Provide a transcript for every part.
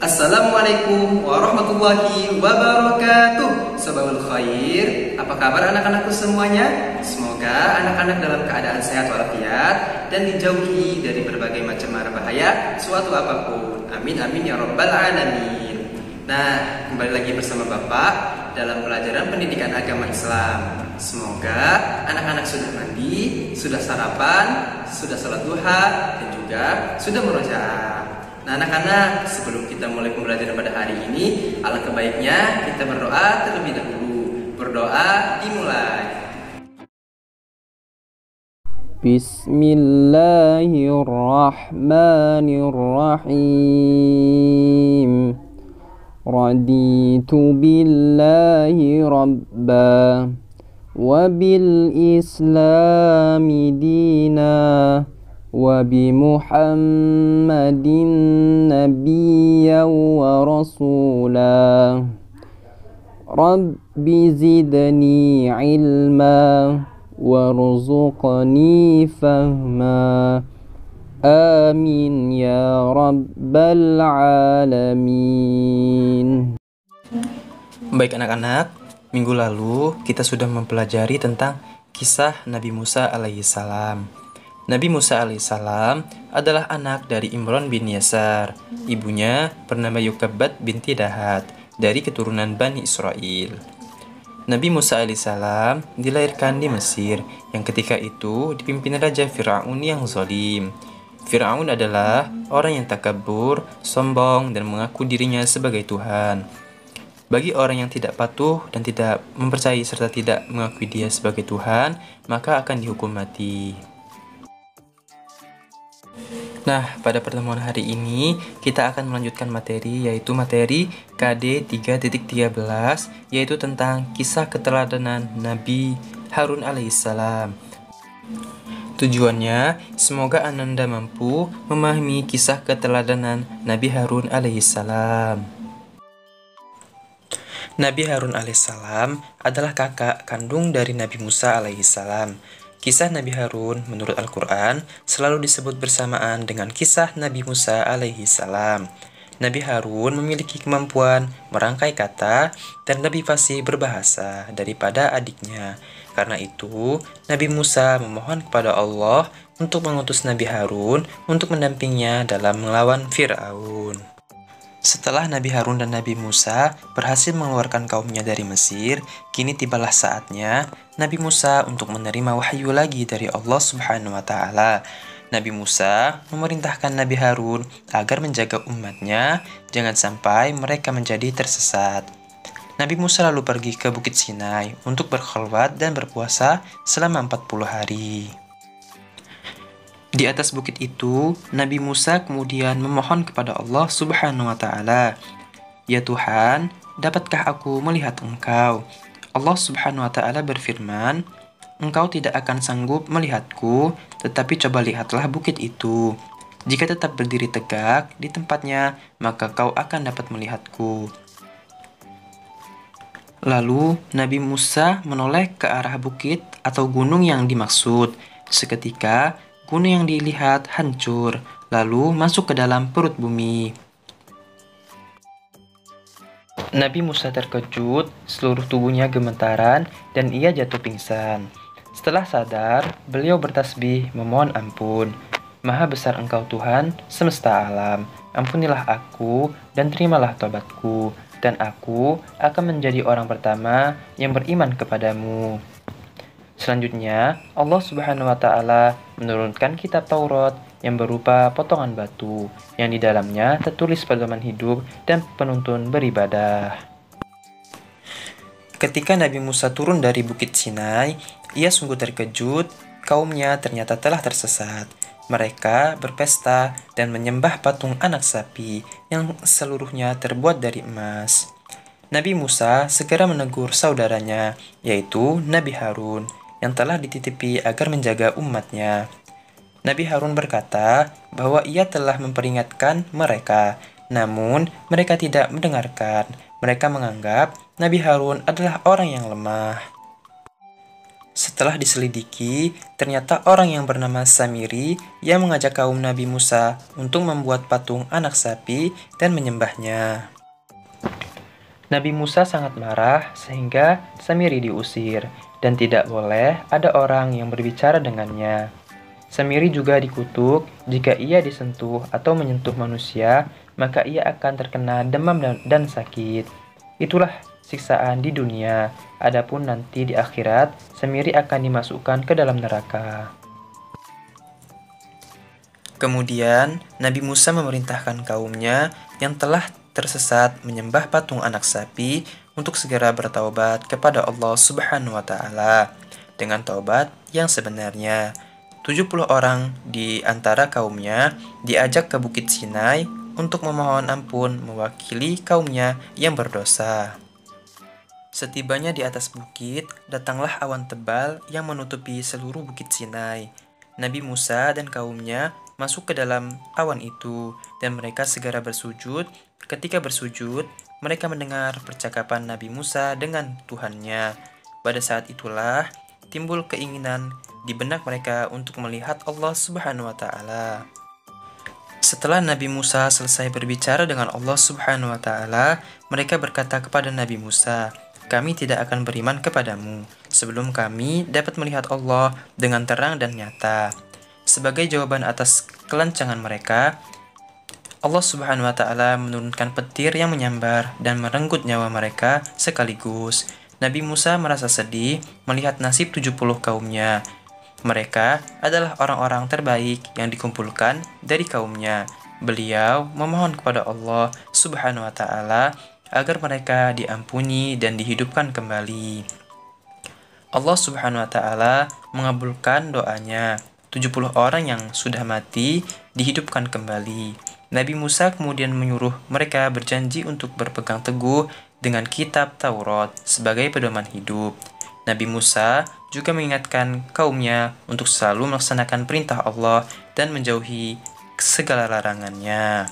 Assalamualaikum warahmatullahi wabarakatuh. Sobabul khair, apa kabar anak-anakku semuanya? Semoga anak-anak dalam keadaan sehat walafiat dan dijauhi dari berbagai macam mara bahaya suatu apapun. Amin amin ya rabbal alamin. Nah, kembali lagi bersama Bapak dalam pelajaran pendidikan agama Islam. Semoga anak-anak sudah mandi, sudah sarapan, sudah sholat duha, dan juga sudah murojaah. Nah anak-anak, sebelum kita mulai pembelajaran pada hari ini, alangkah baiknya kita berdoa terlebih dahulu. Berdoa dimulai. Bismillahirrahmanirrahim. Raditu billahi rabba wa bil islami dina wa bi Muhammadin nabiyyan wa rasula. Rabbi zidni ilma warzuqni fahma. Amin ya rabbal alamin. Baik anak-anak, minggu lalu kita sudah mempelajari tentang kisah Nabi Musa alaihissalam. Nabi Musa alaihissalam adalah anak dari Imran bin Yasar. Ibunya bernama Yukabat binti Dahat dari keturunan Bani Israel. Nabi Musa alaihissalam dilahirkan di Mesir yang ketika itu dipimpin Raja Fir'aun yang zalim. Fir'aun adalah orang yang takabur, sombong, dan mengaku dirinya sebagai Tuhan. Bagi orang yang tidak patuh dan tidak mempercayai serta tidak mengakui dia sebagai Tuhan, maka akan dihukum mati. Nah, pada pertemuan hari ini kita akan melanjutkan materi, yaitu materi KD 3.13, yaitu tentang kisah keteladanan Nabi Harun alaihissalam. Tujuannya, semoga Ananda mampu memahami kisah keteladanan Nabi Harun alaihissalam. Nabi Harun alaihissalam adalah kakak kandung dari Nabi Musa alaihissalam. Kisah Nabi Harun menurut Al-Quran selalu disebut bersamaan dengan kisah Nabi Musa alaihissalam. Nabi Harun memiliki kemampuan merangkai kata dan lebih fasih berbahasa daripada adiknya. Karena itu, Nabi Musa memohon kepada Allah untuk mengutus Nabi Harun untuk mendampingnya dalam melawan Fir'aun. Setelah Nabi Harun dan Nabi Musa berhasil mengeluarkan kaumnya dari Mesir, kini tibalah saatnya Nabi Musa untuk menerima wahyu lagi dari Allah Subhanahu wa Ta'ala. Nabi Musa memerintahkan Nabi Harun agar menjaga umatnya jangan sampai mereka menjadi tersesat. Nabi Musa lalu pergi ke Bukit Sinai untuk berkhulwat dan berpuasa selama 40 hari. Di atas bukit itu, Nabi Musa kemudian memohon kepada Allah Subhanahu wa Ta'ala, "Ya Tuhan, dapatkah aku melihat Engkau?" Allah Subhanahu wa Ta'ala berfirman, "Engkau tidak akan sanggup melihatku, tetapi coba lihatlah bukit itu. Jika tetap berdiri tegak di tempatnya, maka kau akan dapat melihatku." Lalu Nabi Musa menoleh ke arah bukit atau gunung yang dimaksud. Seketika gunung yang dilihat hancur, lalu masuk ke dalam perut bumi. Nabi Musa terkejut, seluruh tubuhnya gemetaran, dan ia jatuh pingsan. Setelah sadar, beliau bertasbih memohon ampun. "Maha besar Engkau Tuhan semesta alam, ampunilah aku dan terimalah tobatku, dan aku akan menjadi orang pertama yang beriman kepadamu." Selanjutnya, Allah Subhanahu wa Ta'ala menurunkan kitab Taurat yang berupa potongan batu, yang di dalamnya tertulis pedoman hidup dan penuntun beribadah. Ketika Nabi Musa turun dari Bukit Sinai, ia sungguh terkejut, kaumnya ternyata telah tersesat. Mereka berpesta dan menyembah patung anak sapi yang seluruhnya terbuat dari emas. Nabi Musa segera menegur saudaranya, yaitu Nabi Harun, yang telah dititipi agar menjaga umatnya. Nabi Harun berkata bahwa ia telah memperingatkan mereka, namun mereka tidak mendengarkan. Mereka menganggap Nabi Harun adalah orang yang lemah. Setelah Setelah diselidiki, ternyata orang yang bernama Samiri yang mengajak kaum Nabi Musa untuk membuat patung anak sapi dan menyembahnya. Nabi Musa sangat marah sehingga Samiri diusir dan tidak boleh ada orang yang berbicara dengannya. Samiri juga dikutuk jika ia disentuh atau menyentuh manusia, maka ia akan terkena demam dan sakit. Itulah siksaan di dunia. Adapun nanti di akhirat, Samiri akan dimasukkan ke dalam neraka. Kemudian, Nabi Musa memerintahkan kaumnya yang telah tersesat menyembah patung anak sapi untuk segera bertaubat kepada Allah Subhanahu wa Ta'ala dengan taubat yang sebenarnya. 70 orang di antara kaumnya diajak ke Bukit Sinai untuk memohon ampun mewakili kaumnya yang berdosa. Setibanya di atas bukit, datanglah awan tebal yang menutupi seluruh Bukit Sinai. Nabi Musa dan kaumnya masuk ke dalam awan itu, dan mereka segera bersujud. Ketika bersujud, mereka mendengar percakapan Nabi Musa dengan Tuhannya. Pada saat itulah timbul keinginan di benak mereka untuk melihat Allah Subhanahu wa Ta'ala. Setelah Nabi Musa selesai berbicara dengan Allah Subhanahu wa Ta'ala, mereka berkata kepada Nabi Musa, "Kami tidak akan beriman kepadamu sebelum kami dapat melihat Allah dengan terang dan nyata." Sebagai jawaban atas kelancangan mereka, Allah Subhanahu wa Ta'ala menurunkan petir yang menyambar dan merenggut nyawa mereka sekaligus. Nabi Musa merasa sedih melihat nasib 70 kaumnya. Mereka adalah orang-orang terbaik yang dikumpulkan dari kaumnya. Beliau memohon kepada Allah Subhanahu wa Ta'ala agar mereka diampuni dan dihidupkan kembali. Allah Subhanahu wa Ta'ala mengabulkan doanya. 70 orang yang sudah mati dihidupkan kembali. Nabi Musa kemudian menyuruh mereka berjanji untuk berpegang teguh dengan kitab Taurat sebagai pedoman hidup. Nabi Musa juga mengingatkan kaumnya untuk selalu melaksanakan perintah Allah dan menjauhi segala larangannya.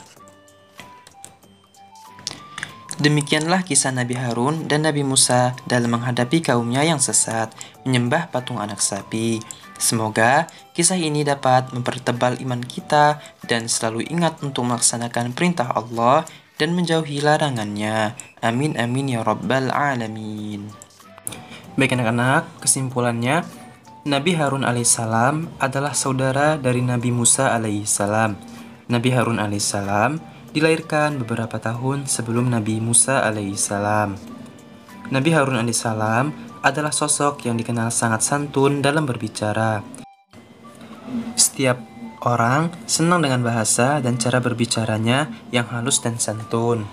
Demikianlah kisah Nabi Harun dan Nabi Musa dalam menghadapi kaumnya yang sesat, menyembah patung anak sapi. Semoga kisah ini dapat mempertebal iman kita dan selalu ingat untuk melaksanakan perintah Allah dan menjauhi larangannya. Amin amin ya rabbal alamin. Baik anak-anak, kesimpulannya, Nabi Harun alaihissalam adalah saudara dari Nabi Musa alaihissalam. Nabi Harun alaihissalam dilahirkan beberapa tahun sebelum Nabi Musa alaihissalam. Nabi Harun alaihissalam adalah sosok yang dikenal sangat santun dalam berbicara. Setiap orang senang dengan bahasa dan cara berbicaranya yang halus dan santun.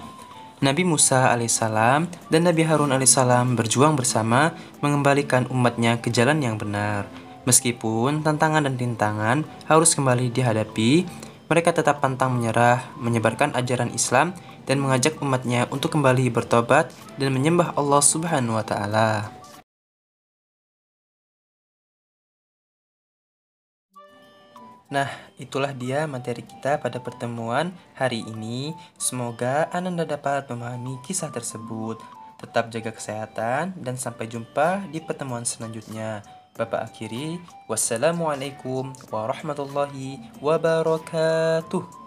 Nabi Musa alaihissalam dan Nabi Harun alaihissalam berjuang bersama mengembalikan umatnya ke jalan yang benar. Meskipun tantangan dan rintangan harus kembali dihadapi, mereka tetap pantang menyerah, menyebarkan ajaran Islam dan mengajak umatnya untuk kembali bertobat dan menyembah Allah Subhanahu wa Ta'ala. Nah, itulah dia materi kita pada pertemuan hari ini. Semoga Ananda dapat memahami kisah tersebut. Tetap jaga kesehatan dan sampai jumpa di pertemuan selanjutnya. Bapak akhiri, wassalamualaikum warahmatullahi wabarakatuh.